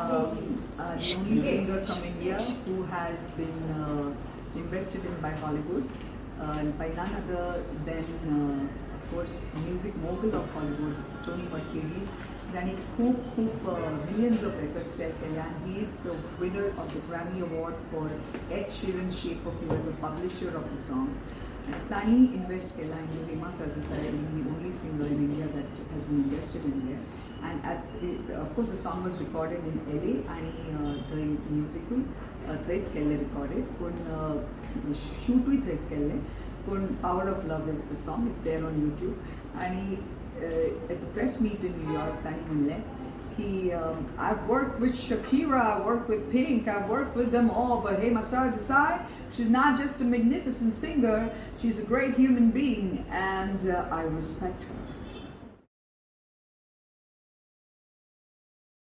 the only singer from India who has been invested in by Hollywood, by none other than, of course, music mogul of Hollywood, Tony Mercedes. Danny खूप millions of records set केल्या, and he is the winner of the Grammy Award for Ed Sheeran's Shape of You as a publisher of the song. And Tani invest केला in Rema Sardesai, the only singer in India that has been invested in there. And of course the song was recorded in LA and the musical थंयच केल्लें recorded, पूण शूटूय थंयच केल्लें. पूण Power of Love is the song, it's there on YouTube. And at the press meet in New York, Tani म्हणलें की I've worked with Shakira, I've worked with Pink, I've worked with them all, but hey, Masar Desai, she's not just a magnificent singer, she's a great human being, and I respect her.